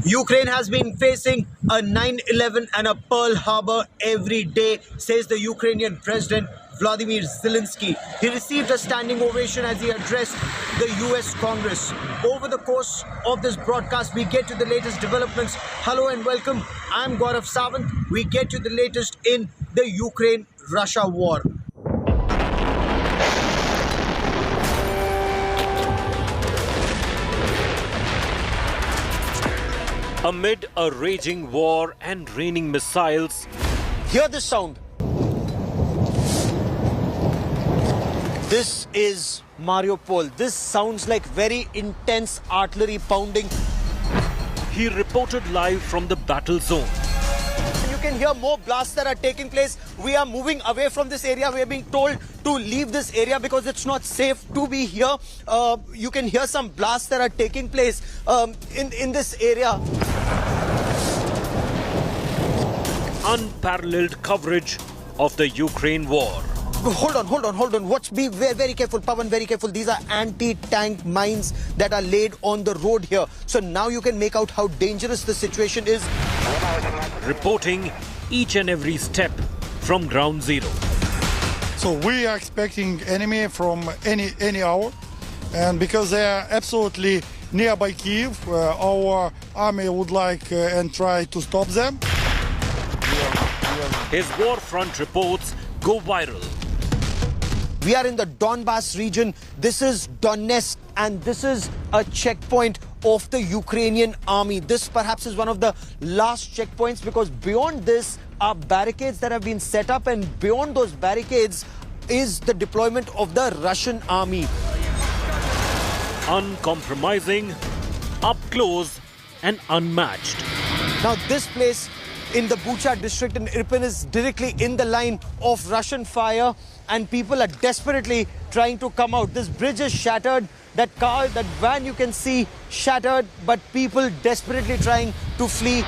Ukraine has been facing a 9/11 and a Pearl Harbor every day, says the Ukrainian President Vladimir Zelensky. He received a standing ovation as he addressed the US Congress. Over the course of this broadcast, we get to the latest developments. Hello and welcome. I'm Gaurav Sawant. We get to the latest in the Ukraine-Russia war. Amid a raging war and raining missiles, Hear this sound. This is Mariupol. This sounds like very intense artillery pounding. he reported live from the battle zone. You can hear more blasts that are taking place. We are moving away from this area. We are being told to leave this area because it's not safe to be here. You can hear some blasts that are taking place in this area. Unparalleled coverage of the Ukraine war. Hold on. Watch, be very, very careful. Pawan, very careful. These are anti-tank mines that are laid on the road here. So now you can make out how dangerous the situation is. Reporting each and every step from ground zero. So we are expecting enemy from any hour, and because they are absolutely nearby Kiev, our army would like and try to stop them. His war front reports go viral. We are in the Donbas region. This is Donetsk, and this is a checkpoint of the Ukrainian army. This perhaps is one of the last checkpoints, because beyond this are barricades that have been set up, and beyond those barricades is the deployment of the Russian army. Uncompromising, up close and unmatched. Now this place in the Bucha district in Irpin is directly in the line of Russian fire, and people are desperately trying to come out. This bridge is shattered. That car, that van you can see shattered, but people desperately trying to flee.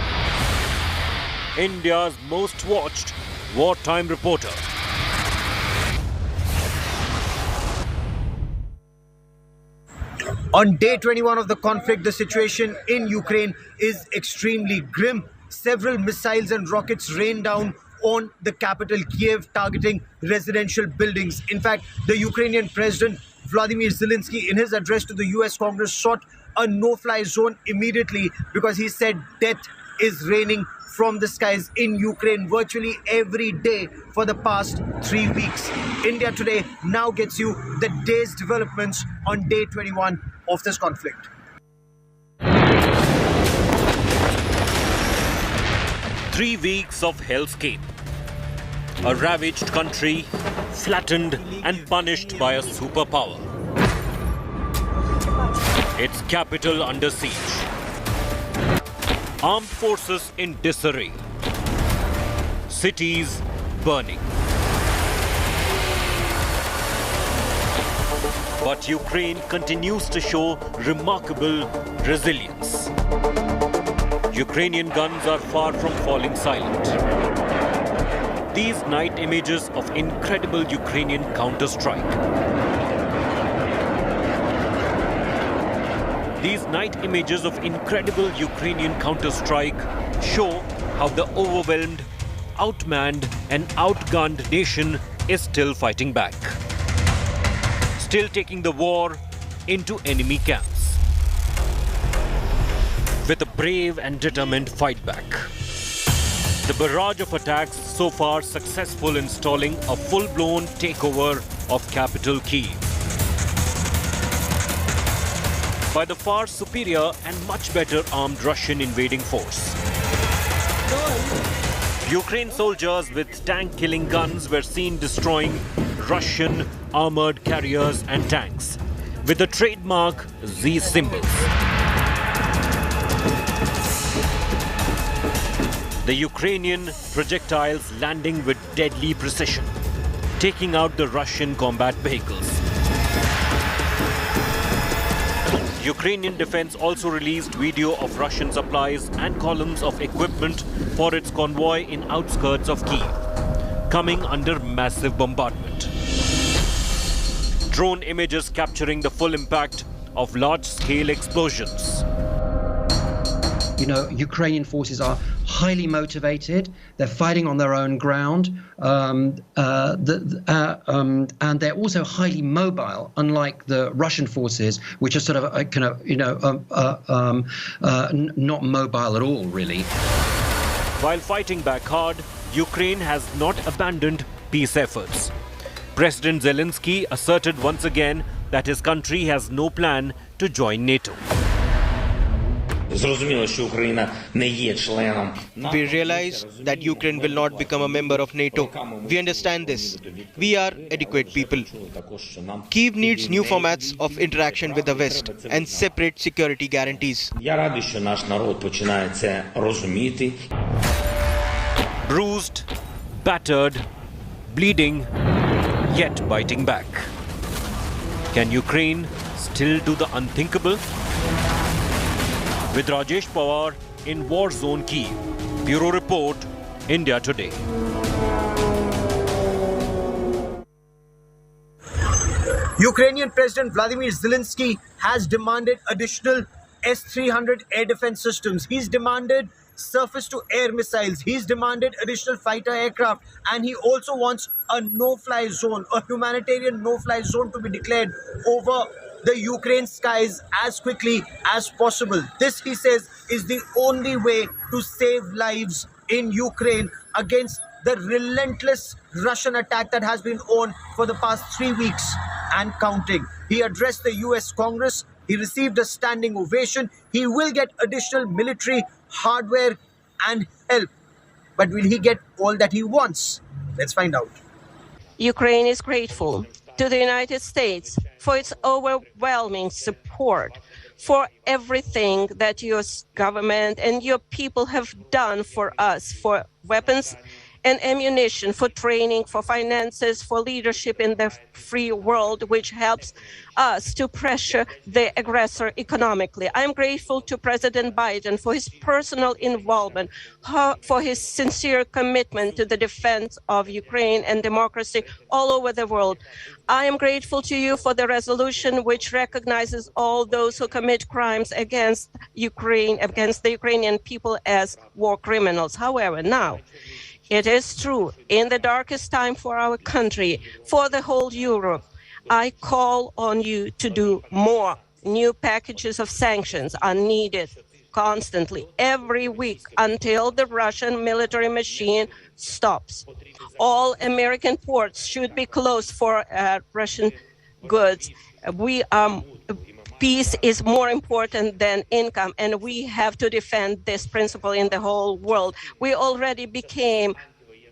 India's most watched wartime reporter. On day 21 of the conflict, the situation in Ukraine is extremely grim. Several missiles and rockets rain down on the capital Kiev, targeting residential buildings. In fact, the Ukrainian President Vladimir Zelensky, in his address to the US Congress, sought a no-fly zone immediately because he said death is raining from the skies in Ukraine virtually every day for the past 3 weeks. India Today now gets you the day's developments on day 21 of this conflict. Three weeks of hellscape. A ravaged country, flattened and punished by a superpower. Its capital under siege. Armed forces in disarray. Cities burning. But Ukraine continues to show remarkable resilience. Ukrainian guns are far from falling silent. These night images of incredible Ukrainian counter-strike. These night images of incredible Ukrainian counter-strike show how the overwhelmed, outmanned and outgunned nation is still fighting back. Still taking the war into enemy camps. With a brave and determined fight back. The barrage of attacks so far successful in stalling a full-blown takeover of capital Kyiv. By the far superior and much better armed Russian invading force. Ukraine soldiers with tank-killing guns were seen destroying Russian armored carriers and tanks with the trademark Z symbols. The Ukrainian projectiles landing with deadly precision, taking out the Russian combat vehicles. Ukrainian defense also released video of Russian supplies and columns of equipment for its convoy in outskirts of Kyiv, coming under massive bombardment. Drone images capturing the full impact of large-scale explosions. Ukrainian forces are highly motivated. They're fighting on their own ground, and they're also highly mobile, unlike the Russian forces, which are sort of not mobile at all, really. While fighting back hard, Ukraine has not abandoned peace efforts. President Zelensky asserted once again that his country has no plan to join NATO. We realize that Ukraine will not become a member of NATO. We understand this. We are adequate people. Kyiv needs new formats of interaction with the West and separate security guarantees. Bruised, battered, bleeding, yet biting back. Can Ukraine still do the unthinkable? With Rajesh Pawar in Warzone Kyiv. Bureau Report, India Today. Ukrainian President Vladimir Zelensky has demanded additional S-300 air defense systems. He's demanded surface-to-air missiles. He's demanded additional fighter aircraft. And he also wants a no-fly zone, a humanitarian no-fly zone to be declared over the Ukraine skies as quickly as possible. This, he says, is the only way to save lives in Ukraine against the relentless Russian attack that has been on for the past 3 weeks and counting. He addressed the US Congress. He received a standing ovation. He will get additional military hardware and help. But will he get all that he wants? Let's find out. Ukraine is grateful to the United States for its overwhelming support, for everything that your government and your people have done for us, for weapons and ammunition, for training, for finances, for leadership in the free world, which helps us to pressure the aggressor economically. I'm grateful to President Biden for his personal involvement, for his sincere commitment to the defense of Ukraine and democracy all over the world. I am grateful to you for the resolution which recognizes all those who commit crimes against Ukraine, against the Ukrainian people as war criminals. However, now, it is true, in the darkest time for our country, for the whole Europe, I call on you to do more. New packages of sanctions are needed constantly, every week, until the Russian military machine stops. All American ports should be closed for Russian goods. Peace is more important than income, and we have to defend this principle in the whole world. We already became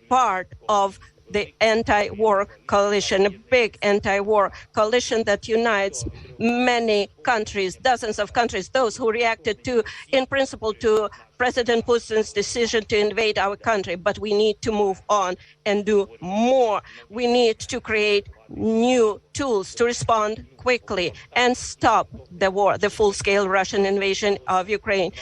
part of the anti-war coalition, a big anti-war coalition that unites many countries, dozens of countries, those who reacted to, in principle, to President Putin's decision to invade our country. But we need to move on and do more. We need to create new tools to respond quickly and stop the war, the full-scale Russian invasion of Ukraine.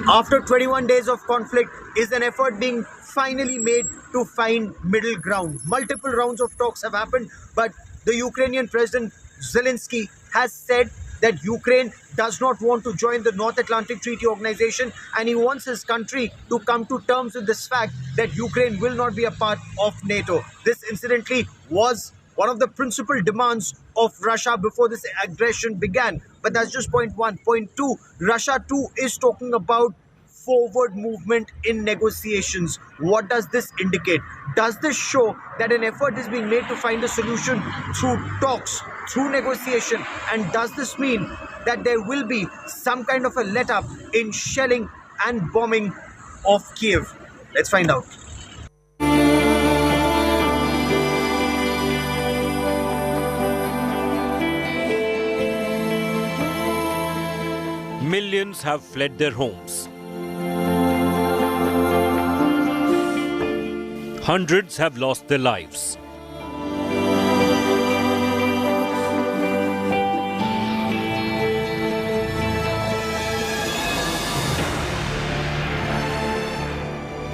After 21 days of conflict, is an effort being finally made to find middle ground. Multiple rounds of talks have happened, but the Ukrainian President Zelensky has said that Ukraine does not want to join the North Atlantic Treaty Organization, and he wants his country to come to terms with this fact that Ukraine will not be a part of NATO. This, incidentally, was one of the principal demands of Russia before this aggression began. But that's just point one. Point two, Russia too is talking about forward movement in negotiations. What does this indicate? Does this show that an effort is being made to find a solution through talks, through negotiation? And does this mean that there will be some kind of a let-up in shelling and bombing of Kyiv? Let's find out. Millions have fled their homes. Hundreds have lost their lives.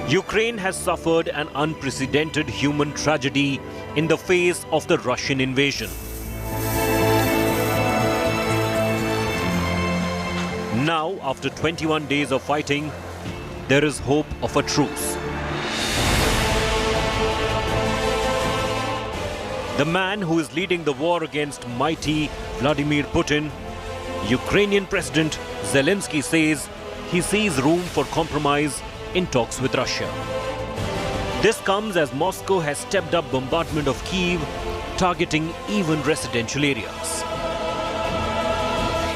Ukraine has suffered an unprecedented human tragedy in the face of the Russian invasion. Now, after 21 days of fighting, there is hope of a truce. The man who is leading the war against mighty Vladimir Putin, Ukrainian President Zelensky, says he sees room for compromise in talks with Russia. This comes as Moscow has stepped up bombardment of Kyiv, targeting even residential areas.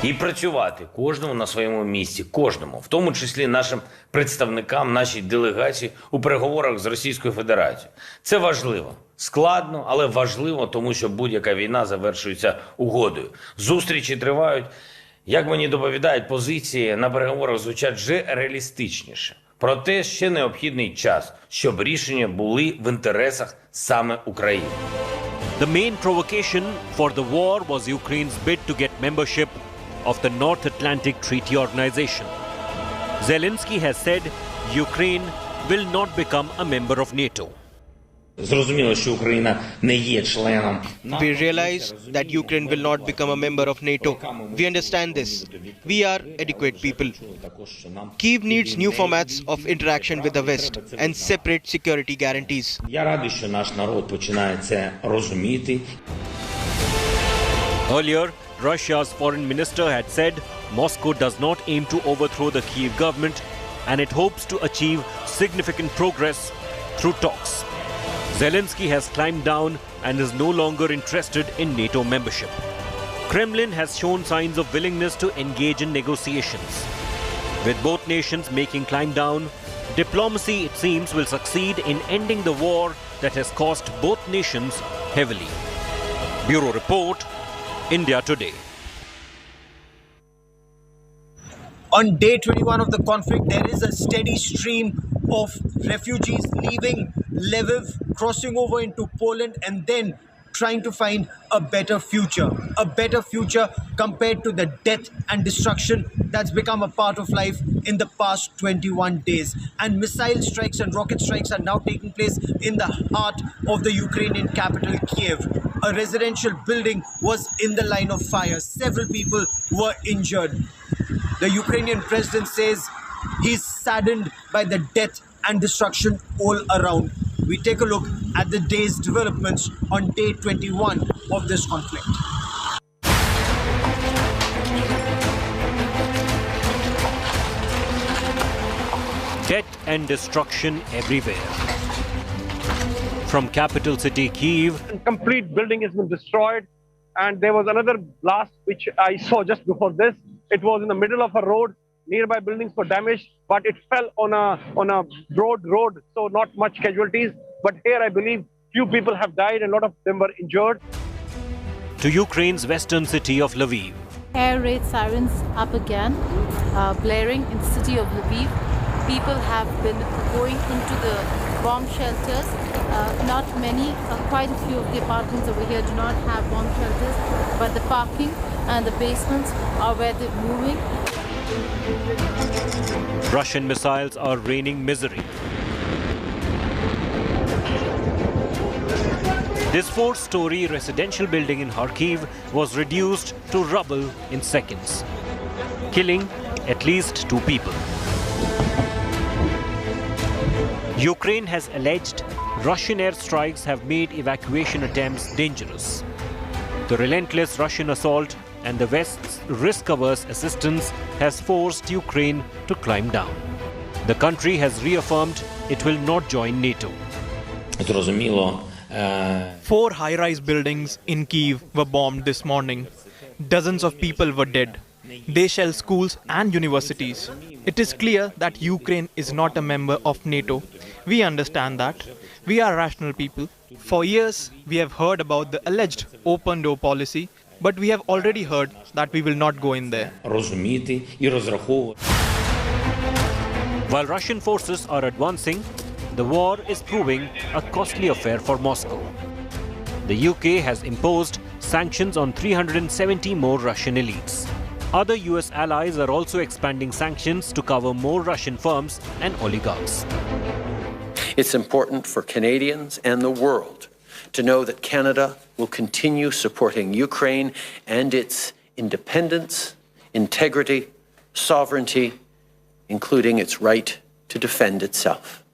І працювати кожному на своєму місці, кожному, в тому числі нашим представникам, нашій делегації у переговорах з Російською Федерацією. Це важливо. Складно, але важливо, тому що будь-яка війна завершується угодою. Зустрічі тривають. Як мені доповідають, позиції на переговорах звучать вже реалістичніше. Проте ще необхідний час, щоб рішення були в інтересах саме України. The main provocation for the war was Ukraine's bid to get membership of the North Atlantic Treaty Organization. Zelensky has said Ukraine will not become a member of NATO. Зрозуміло, що Україна не є членом. We realize that Ukraine will not become a member of NATO. We understand this. We are adequate people. Kyiv needs new formats of interaction with the West and separate security guarantees. Я радий, що наш народ починає це розуміти. Earlier, Russia's foreign minister had said Moscow does not aim to overthrow the Kyiv government and it hopes to achieve significant progress through talks. Zelensky has climbed down and is no longer interested in NATO membership. Kremlin has shown signs of willingness to engage in negotiations. With both nations making climb down, diplomacy, it seems, will succeed in ending the war that has cost both nations heavily. Bureau Report, India Today. On day 21 of the conflict, there is a steady stream of refugees leaving Lviv, crossing over into Poland, and then trying to find a better future compared to the death and destruction that's become a part of life in the past 21 days. And missile strikes and rocket strikes are now taking place in the heart of the Ukrainian capital, Kyiv. A residential building was in the line of fire. Several people were injured. The Ukrainian president says he's saddened by the death and destruction all around. We take a look at the day's developments on day 21 of this conflict. Death and destruction everywhere. From capital city Kyiv, Complete building has been destroyed, and there was another blast which I saw just before this. It was in the middle of a road. Nearby buildings were damaged, but it fell on a broad road, so not much casualties. But here, I believe, few people have died and a lot of them were injured. to Ukraine's western city of Lviv. Air raid sirens up again, blaring in the city of Lviv. People have been going into the bomb shelters. Not many, quite a few of the apartments over here do not have bomb shelters, but the parking and the basements are where they're moving. Russian missiles are raining misery. This four-story residential building in Kharkiv was reduced to rubble in seconds, killing at least 2 people. Ukraine has alleged Russian airstrikes have made evacuation attempts dangerous. The relentless Russian assault and the West's risk-averse assistance has forced Ukraine to climb down. The country has reaffirmed it will not join NATO. Зрозуміло. 4 high-rise buildings in Kyiv were bombed this morning. Dozens of people were dead. They shell schools and universities. It is clear that Ukraine is not a member of NATO. We understand that. We are rational people. For years, we have heard about the alleged open-door policy, but we have already heard that we will not go in there. Розуміти і розраховувати. While Russian forces are advancing, the war is proving a costly affair for Moscow. The UK has imposed sanctions on 370 more Russian elites. Other US allies are also expanding sanctions to cover more Russian firms and oligarchs. It's important for Canadians and the world to know that Canada will continue supporting Ukraine and its independence, integrity, sovereignty, including its right to defend itself.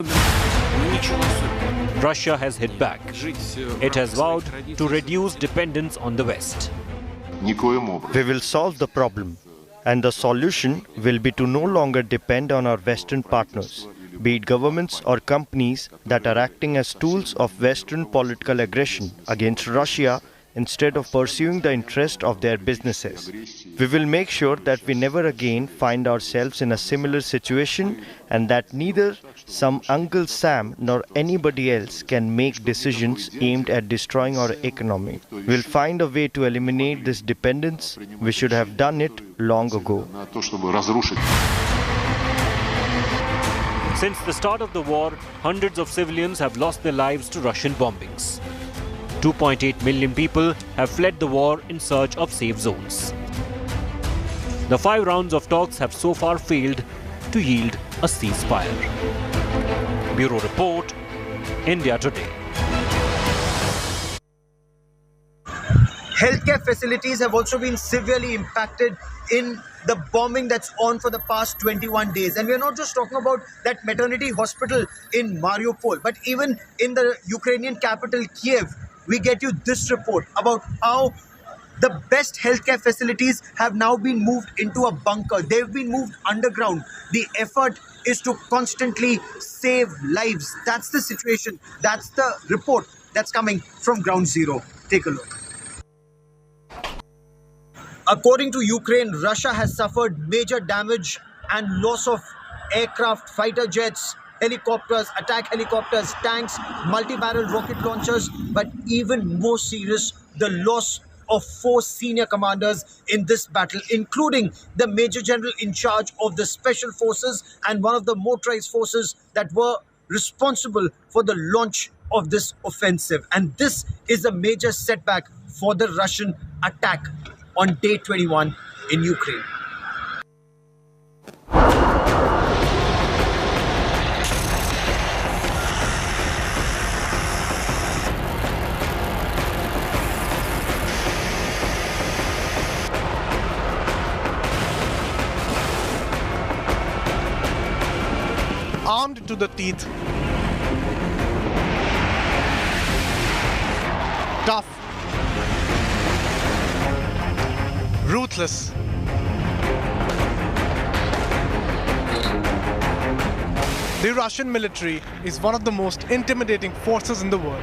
Russia has hit back. It has vowed to reduce dependence on the West. We will solve the problem, and the solution will be to no longer depend on our Western partners, be it governments or companies that are acting as tools of Western political aggression against Russia instead of pursuing the interest of their businesses. We will make sure that we never again find ourselves in a similar situation and that neither some Uncle Sam nor anybody else can make decisions aimed at destroying our economy. We'll find a way to eliminate this dependence. We should have done it long ago. Since the start of the war, hundreds of civilians have lost their lives to Russian bombings. 2.8 million people have fled the war in search of safe zones. The 5 rounds of talks have so far failed to yield a ceasefire. Bureau Report, India Today. Healthcare facilities have also been severely impacted in the bombing that's on for the past 21 days. And we're not just talking about that maternity hospital in Mariupol, but even in the Ukrainian capital, Kiev, we get you this report about how the best healthcare facilities have now been moved into a bunker. They've been moved underground. The effort is to constantly save lives. That's the situation. That's the report that's coming from Ground Zero. Take a look. According to Ukraine, Russia has suffered major damage and loss of aircraft, fighter jets, helicopters, attack helicopters, tanks, multi-barrel rocket launchers, but even more serious, the loss of 4 senior commanders in this battle, including the Major General in charge of the Special Forces and one of the motorized forces that were responsible for the launch of this offensive. And this is a major setback for the Russian attack on day 21 in Ukraine. Armed to the teeth, tough, ruthless, the Russian military is one of the most intimidating forces in the world.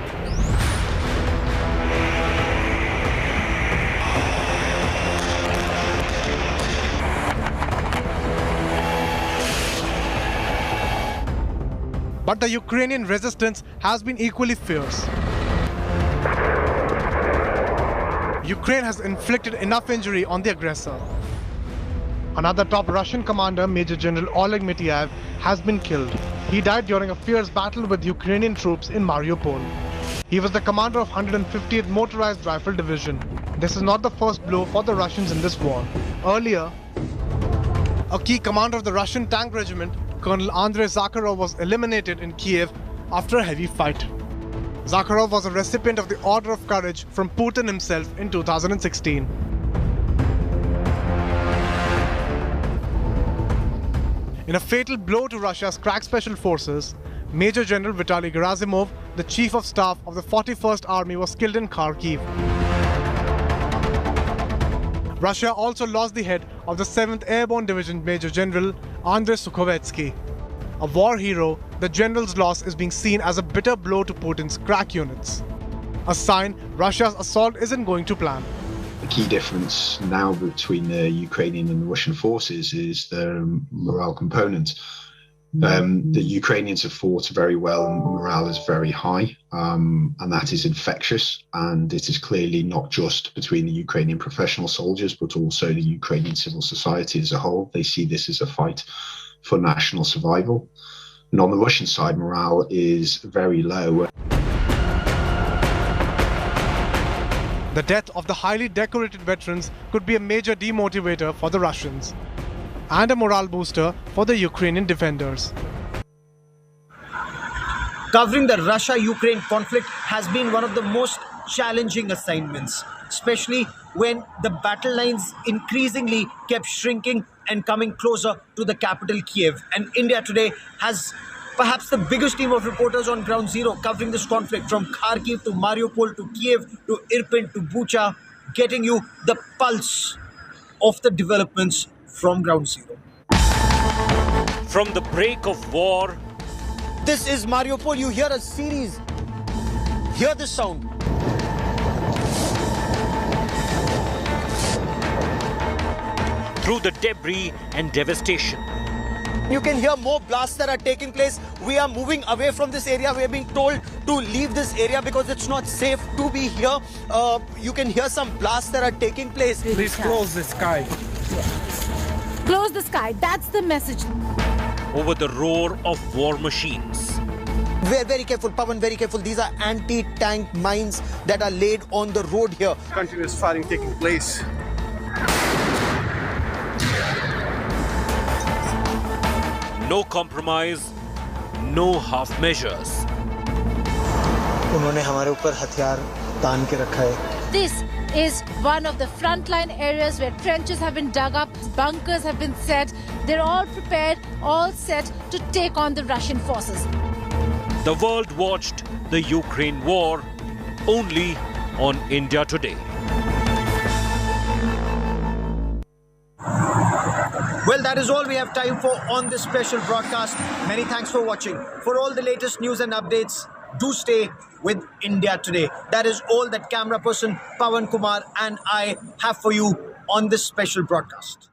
But the Ukrainian resistance has been equally fierce. Ukraine has inflicted enough injury on the aggressor. Another top Russian commander, Major General Oleg Mityaev, has been killed. He died during a fierce battle with Ukrainian troops in Mariupol. He was the commander of 150th Motorized Rifle Division. This is not the first blow for the Russians in this war. Earlier, a key commander of the Russian tank regiment, Colonel Andrei Zakharov, was eliminated in Kiev after a heavy fight. Zakharov was a recipient of the Order of Courage from Putin himself in 2016. In a fatal blow to Russia's crack special forces, Major General Vitaly Gerasimov, the Chief of Staff of the 41st Army, was killed in Kharkiv. Russia also lost the head of the 7th Airborne Division Major General Andrei Sukhovetsky. A war hero, the general's loss is being seen as a bitter blow to Putin's crack units. A sign Russia's assault isn't going to plan. The key difference now between the Ukrainian and the Russian forces is the morale component. The Ukrainians have fought very well and morale is very high, and that is infectious. And it is clearly not just between the Ukrainian professional soldiers, but also the Ukrainian civil society as a whole. They see this as a fight for national survival. And on the Russian side, morale is very low. The death of the highly decorated veterans could be a major demotivator for the Russians and a morale booster for the Ukrainian defenders. Covering the Russia-Ukraine conflict has been one of the most challenging assignments, especially when the battle lines increasingly kept shrinking and coming closer to the capital, Kiev. And India Today has perhaps the biggest team of reporters on ground zero covering this conflict from Kharkiv to Mariupol to Kiev to Irpin to Bucha, getting you the pulse of the developments from ground zero. From the break of war, this is Mariupol. You hear a series. Hear this sound. through the debris and devastation. You can hear more blasts that are taking place. We are moving away from this area. We are being told to leave this area because it's not safe to be here. You can hear some blasts that are taking place. Please close the sky. Close the sky. That's the message. Over the roar of war machines. We're very careful, Pawan, very careful. These are anti-tank mines that are laid on the road here. Continuous firing taking place. No compromise, no half measures. उन्होंने हमारे ऊपर हथियार तान के रखा है. This is one of the frontline areas where trenches have been dug up, bunkers have been set. They're all prepared, all set to take on the Russian forces. The world watched the Ukraine war only on India Today. Well, that is all we have time for on this special broadcast. Many thanks for watching. For all the latest news and updates, do stay with India Today. That is all that camera person Pawan Kumar and I have for you on this special broadcast.